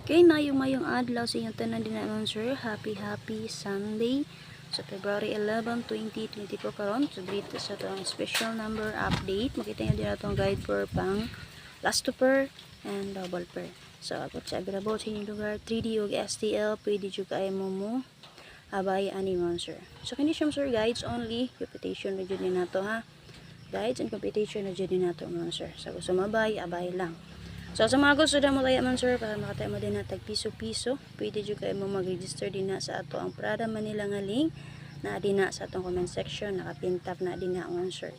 Kay mayong adlaw sa inyong tanan din naman sir. Happy Sunday sa February 11, 2024 karon. So dito sa itong special number update. Makita nyo din itong guide for pang last to pair and double pair. So abot sa available sa inyong lugar 3D ug STL. Pwede dyo kayo mo abay ani man sir. So kini siya sir guides only. Computation na dyan din nato ha. Guides and computation na dyan din nato man sir. So gusto mabay, abay lang. So sa mga gusto na mo tayo man sir, para makatayo mo din na tag piso-piso, pwede dyo kayo mo mag-register din na sa ato ang Prada Manila nga link na din na sa atong comment section, nakapintap na din na man sir.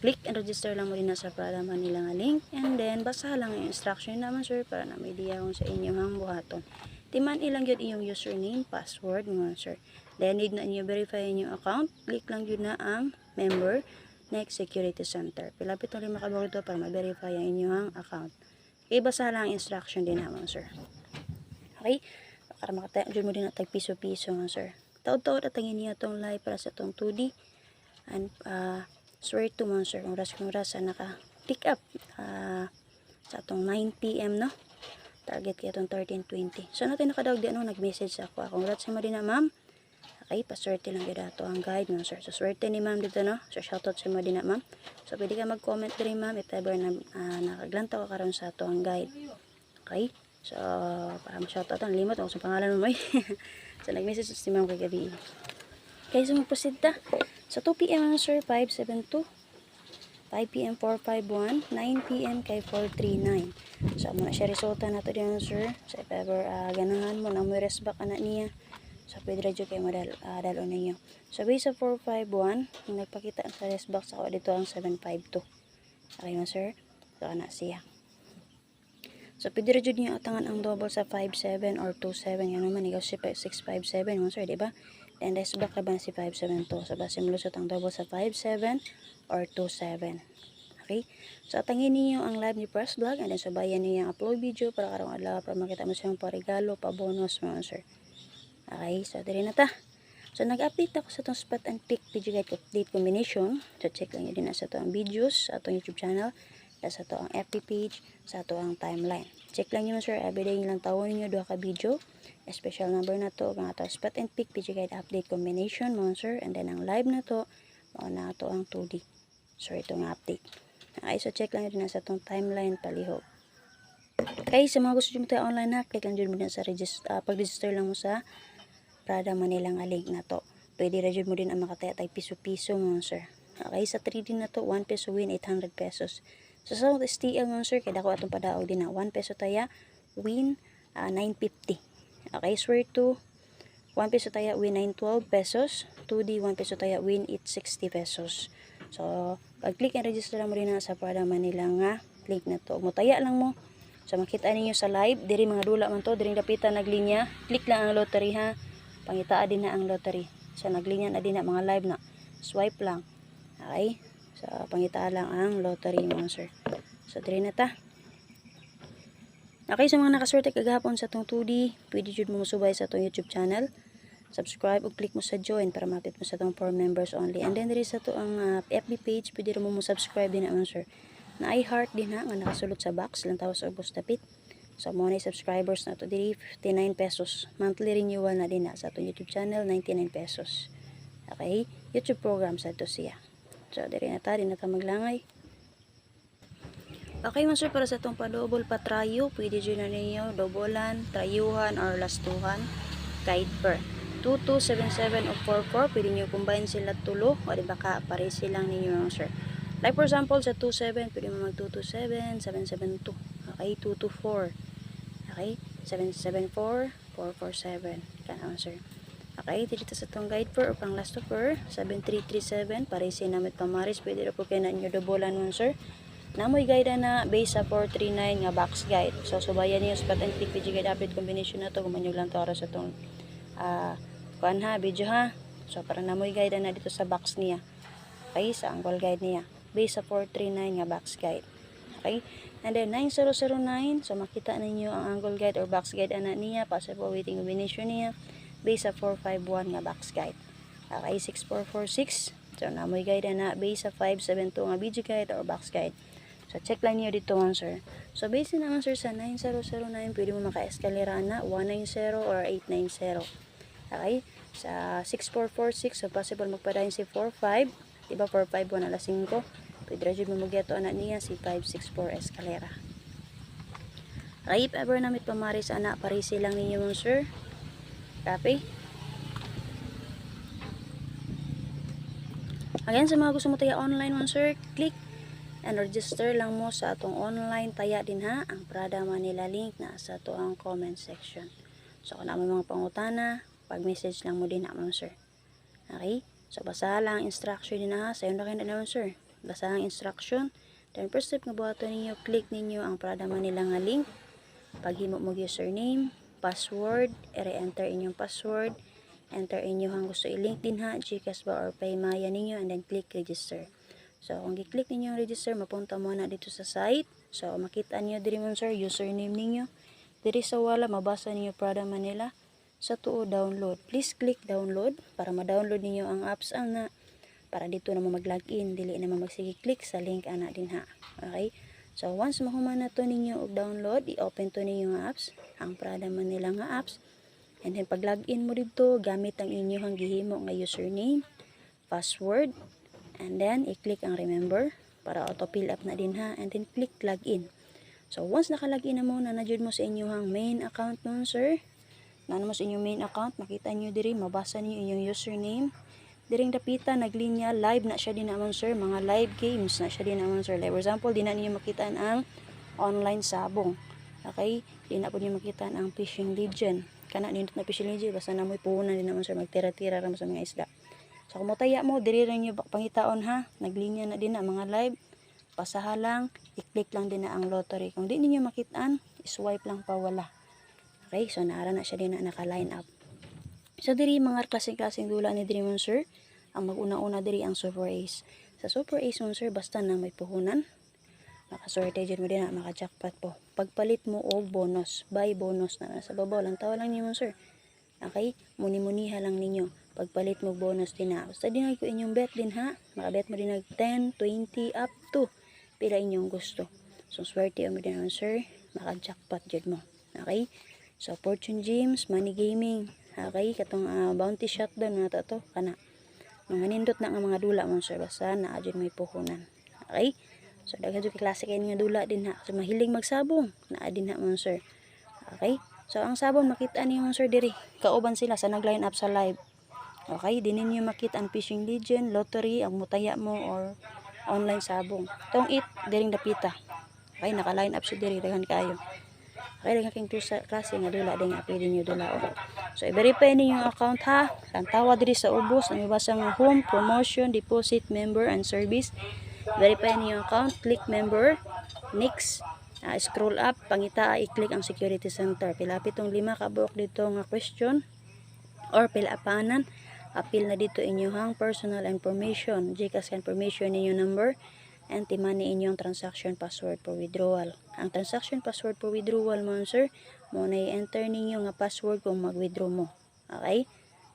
Click and register lang mo din na sa Prada Manila nga link, and then basa lang yung instruction naman sir para na may idea kung sa inyong hang buhaton. Timan ilang yun iyong username, password mo sir. Then need na inyo verify yung account, click lang yun na ang member, next security center. Pilapit na rin makabawag ito para ma-verify yung inyong account. Okay, basa lang instruction din naman sir. Okay, para makatayo mo din na tag piso-piso nga sir. Taod-taod at tangin niya itong live para sa itong 2D. And swear to man sir, oras sa naka-pick up sa itong 9 PM no. Target kaya itong 13:20. So natin nakadawag di nag-message sa ako. Congrats sa mo din na ma'am. Okay, paswerte lang gid ato ang guide mo sir. So swerte ni ma'am dito no. So shoutout sa mo din na ma'am. So pwede ka mag-comment din ma'am if ever na nakaglantaw ka karon sa ato ang guide. Okay? So para ma-shoutout ang limot ang sa pangalan mo may. So nag-message si ma'am kay gabi. Okay, so mag-proceed ta. So 2 PM sir 572. 5 PM 451, 9 PM kay 439. So muna siya resulta na to din sir. So if ever ganahan mo na mo resback ana niya. So pwede radyo kayo madalo ninyo. So base sa 451, yung nagpakita sa rest box ako dito ang 752. Okay mo sir? So ana siya. So pwede radyo niyo atangan ang double sa 57 or 27. Yan naman ikaw si 657 mo sir, diba? And rest back laban si 572. So base mo lusot ang double sa 57 or 27. Okay? So atangin niyo ang live ni Press Vlog and then subayan niyo yung upload video para karong adlaw para makita mo siyang pa-regalo, pa-bonus mo sir. Okay, so diri na ta. So nag-update ako sa itong spot and pick video guide update combination. So check lang yun din sa itong videos, sa itong YouTube channel, sa itong FB page, sa itong timeline. Check lang yun sir, everyday lang tawon ninyo 2 ka video. Special number na to, mga to spot and pick video guide update combination mo sir. And then ang live na to, na to ang 2D. So itong update. Okay, so check lang yun din sa itong timeline palihog. Okay, sa mga gusto nyo tayo online na, click lang dyan mo din sa pag-register lang mo sa Prada Manila nga link na to. Pwede rin mo din ang makataya tayo piso-piso mo sir. Okay, sa 3D na to, 1 peso win 800 pesos. So sa STL mo sir, kaya ako atong padaog din na 1 peso taya win 950. Okay, swear to 1 peso taya win 912 pesos. 2D 1 peso taya win 860 pesos. So pag-click and register mo rin na sa Prada Manila nga link na to. Mutaya lang mo. So makita ninyo sa live, diri mga dula man to, diri dapitan naglinya. Click lang ang lottery ha. Pangitaa din na ang lottery. So naglinya na din na mga live na. Swipe lang. Okay? So pangitaa lang ang lottery mo sir. So diri na ta. Okay, sa mga nakaswerte kagahapon sa tong 2D, pwede jud mo musubay sa tong YouTube channel. Subscribe o click mo sa join para ma-update mo sa tong 4 members only. And then diri sa to ang FB page, pwede rin mo subscribe din naman sir. Na iHeart din ha, nga nakasulot sa box lang tawas og bustapit. So mo na subscribers na to diri 59 pesos. Monthly renewal na din na sa to YouTube channel 99 pesos. Okay? YouTube program sa to siya. So diri na ta maglangay. Okay man sir, para sa itong pa-double patrayo, pwede dyan na ninyo dobolan, trayuhan or lastuhan, guide per 2277 o 44, pwede nyo combine sila tulo o di baka pare silang ninyo sir. Like for example sa 27, pwede mo mag 227, 772, okay, 224, okay, 774, 447, kanaman sir. Okay, dito sa itong guide per o pang last per 7337, pare sinamit pamaris, pwede rin po kayo na nyo dobolan mo sir. Namoy guide na base sa 439 nga box guide. So subayan niyo spot and click video guide update combination na to kung manyo lang to sa itong kuan ha, video ha. So para namoy guide na dito sa box niya. Okay, sa angle guide niya. Base sa 439 nga box guide. Okay? And then 9009, so makita ninyo ang angle guide or box guide ana niya, possible waiting combination niya. Base sa 451 nga box guide. Okay, 6446. So namoy guide na base sa 572 nga video guide or box guide. So, check lang niyo dito man, sir. So, based naman, sir, sa 9009, pwede mo maka-eskalera na 190 or 890. Okay? Sa 6446, so possible magpadayon si 45. Diba, 451 alas 5. Pwede rin mo mag-geto na niya si 564 eskalera. Okay, if ever namit pamari sa anak, parisi lang ninyo mo, sir. Copy? Again, sa mga gusto mo taya online mo, sir, click and register lang mo sa atong online taya din ha. Ang Prada Manila link na sa to ang comment section. So, kung na may mga pangutana, pag-message lang mo din na mo, sir. Okay? So, basa lang instruction din ha. Sa yun na kayo na naman, sir. Basa ang instruction. Then, first step nga buhato ninyo, click ninyo ang Prada Manila nga link. Paghimo mo username, password, i-enter inyong password, enter inyo ang gusto i-link din ha, Gcash ba or Paymaya ninyo, and then click register. So, kung i-click ninyo ang register, mapunta mo na dito sa site. So, makita niyo diri mo, sir, username ninyo. Diri sa wala, mabasa niyo Prada Manila. Sa tuo, download. Please click download para ma-download niyo ang apps ana. Para dito na mo mag-login, dili na mo magsige click sa link ana din ha. Okay? So, once mahuman na to ninyo og download, i-open to ninyo ang apps, ang Prada Manila nga apps. And then, pag login mo dito, gamit ang inyong gihimo nga username, password, and then, i-click ang remember para auto-fill up na din ha. And then, click login. So, once naka-login na mo, nanadjud mo sa inyong main account nun, sir. Nano mo sa inyong main account, makita nyo diri, mabasa niyo inyong username. Diring dapita, naglinya, live na siya din naman, sir. Mga live games na siya din naman, sir. Like, for example, di na niyo makita ang online sabong. Okay? Di na po niyo makita ang fishing legend. Kana nindot na fishing legend, basta na mo'y puhunan din naman, sir. Magtira-tira ram sa mga isda. So, kung mataya mo, diri rin niyo pangitaon ha. Naglinya na din na mga live. Pasaha lang, i-click lang din na ang lottery. Kung di niyo makitaan, swipe lang pa wala. Okay? So, naara na siya din na naka-line up. So, diri mga klaseng-klaseng dula ni diri mon, sir. Ang mag-una-una diri ang Super Ace. Sa Super Ace mon, sir, basta na may puhunan. Makaswerte dyan mo din na maka-jackpot po. Pagpalit mo o bonus, buy bonus na nasa babaw lang. Tawa lang niyo, sir. Okay? Muni-muniha lang ninyo. Pagpalit mo bonus din na. Basta din ko inyong bet din ha. Makabet mo din nag 10, 20, up to. Pila inyong gusto. So, swerte mo din naman, sir. Maka-jackpot dyan mo. Okay? So, Fortune Gems, Money Gaming. Okay? Katong bounty shotdown na to. Kana. Mga nindot na nga mga dula mo, sir. Basta na dyan may puhunan. Okay? So, daghan yung klase kayo nga dula din ha. So, mahiling magsabong. Naa din ha, mga sir. Okay? So, ang sabong makita niyo, mga sir, diri. Kauban sila sa nag-line up sa live. Okay? Di ninyo makita ang fishing legend, lottery, ang mutaya mo, or online sabong. Itong diring dapita. Okay? Naka-line up siya diri. Daghan kayo. Okay? Daghan kayong klase nga dula. Daghan nga pwede nyo dula. So, i-verify ninyo yung account ha. Tantawa diri sa ubos. Ang ibasa nga home, promotion, deposit, member, and service. Verify niyo yung account, click member, next, scroll up, pangita, i-click ang security center. Pilapit tong 5 kabuok dito nga question or pilapanan. Appeal na dito inyong personal information, Gcash information ninyo number, and timani inyong transaction password for withdrawal. Ang transaction password for withdrawal mo, sir, mo na i-enter ninyo nga password kung mag-withdraw mo. Okay?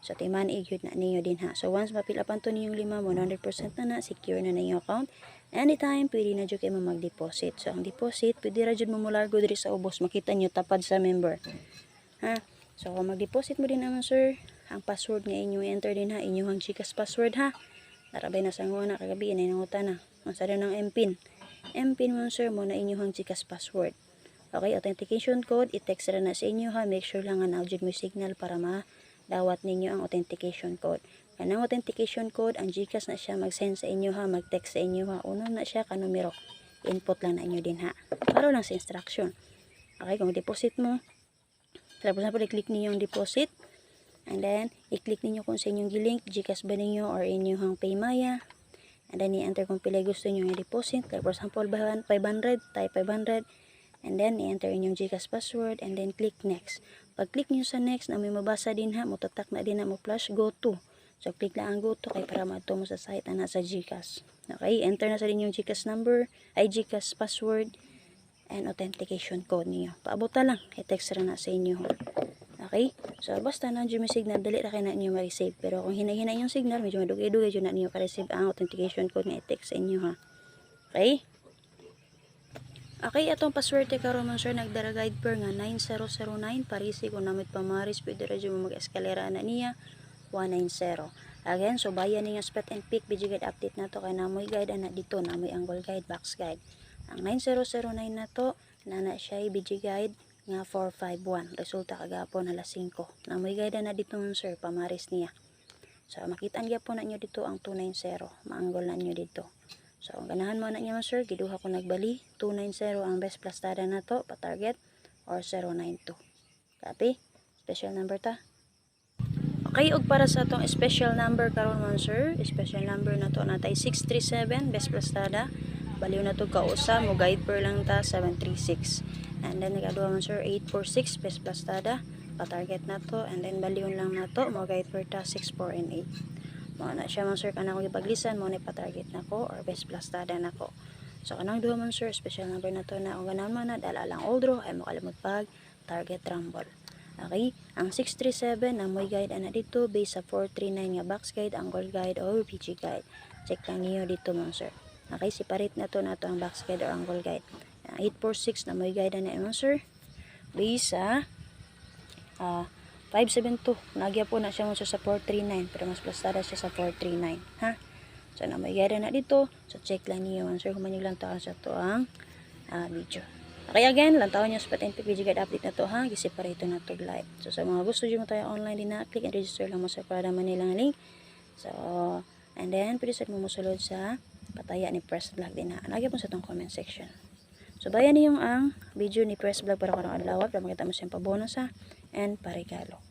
So, timan i-good na ninyo din ha. So, once mapilapan to ninyong 5, 100% na secure na ninyong account. Anytime, pwede na dyan kayo mag-deposit. So, ang deposit, pwede na dyan mo mulargo diri sa ubos. Makita nyo, tapad sa member. Ha? So, kung mag-deposit mo din naman, sir, ang password nga inyo enter din ha. Inyong Gcash password ha. Narabay na sa nguna, kagabi, nangutan na. Ang sa ng MPIN. MPIN mo, sir, mo na inyong Gcash password. Okay, authentication code, i-text na sa inyo ha. Make sure lang nga na mo signal para dawat ninyo ang authentication code. Kanang authentication code, ang Gcash na siya mag-send sa inyo ha, mag-text sa inyo ha. Uno na siya ka numero. Input lang na inyo din ha. Para lang sa instruction. Okay, kung deposit mo, tapos na po i-click ninyo yung deposit. And then, i-click ninyo kung sa inyong gilink, Gcash ba ninyo or inyong Paymaya. And then, i-enter kung pila gusto nyo yung deposit. Like for example, 500, type 500. And then, i-enter inyong Gcash password. And then, click next. Pag-click nyo sa next, na may mabasa din ha, mutatak na din na mo flash, go to. So, click lang ang go to kay para mato mo sa site na nasa Gcash. Okay, enter na sa rin yung Gcash number, ay Gcash password, and authentication code niyo. Paabot lang, i-text na sa inyo. Okay, so basta na dyan may signal, dali ra kayo na inyo ma-receive. Pero kung hina-hina yung signal, medyo madugay-dugay dyan na inyo ka-receive ang authentication code nga i-text sa inyo ha. Okay? Okay, atong paswerte karon man sir nagdara guide per nga 9009 parisi kung namit pamaris pwede ra mo mag-eskalera na niya 190. Again, so bayan ni nga spot and pick video guide update na to kay namoy guide ana dito namoy angle guide box guide. Ang 9009 na to nana siya video guide nga 451 resulta kagapon alas 5. Namoy guide ana dito man sir pamaris niya. So makitaan gyapon na nyo dito ang 290 maanggol na nyo dito. So, ang ganahan mo na niya sir, giduha ko nagbali, 290 ang best plastada na to, pa-target, or 092. Copy? Special number ta. Okay, og para sa itong special number karon man sir, special number na to natay 637, best plastada, baliw na to kausa, mo guide per lang ta, 736. And then, nagaduha man sir, 846, best plastada, pa-target na to, and then baliw lang na to, mo guide per ta, 64 and 8. Mo na siya man sir kanang ipaglisan mo na pa-target nako or best plastada nako. So kanang duha man sir special number na to na kung ganahan man na dala lang old draw ay makalimot pag target rumble. Okay, ang 637 na moy guide ana dito base sa 439 nga box guide, angle guide or PG guide. Check lang niyo dito man sir. Okay, separate na to ang box guide or angle guide. Ang 846 na moy guide ana man sir base sa 572. Nagya po na siya mo sa 439 pero mas plastada siya sa 439 ha. So na may gaya na dito. So check lang niyo answer kung manyo lang taon sa to ang video. Okay, again lantawan niyo sa patent video guide update na to ha. Gi-separate na to live. So sa mga gusto mo tayo online din na click and register lang mo sa para Manila link. So and then pwede sa mo mosulod sa pataya ni Press Vlog din na. Nagya po sa tong comment section. So bayan niyo ang video ni Press Vlog para karong adlaw para makita mo siyang pabonus ha and paregalo.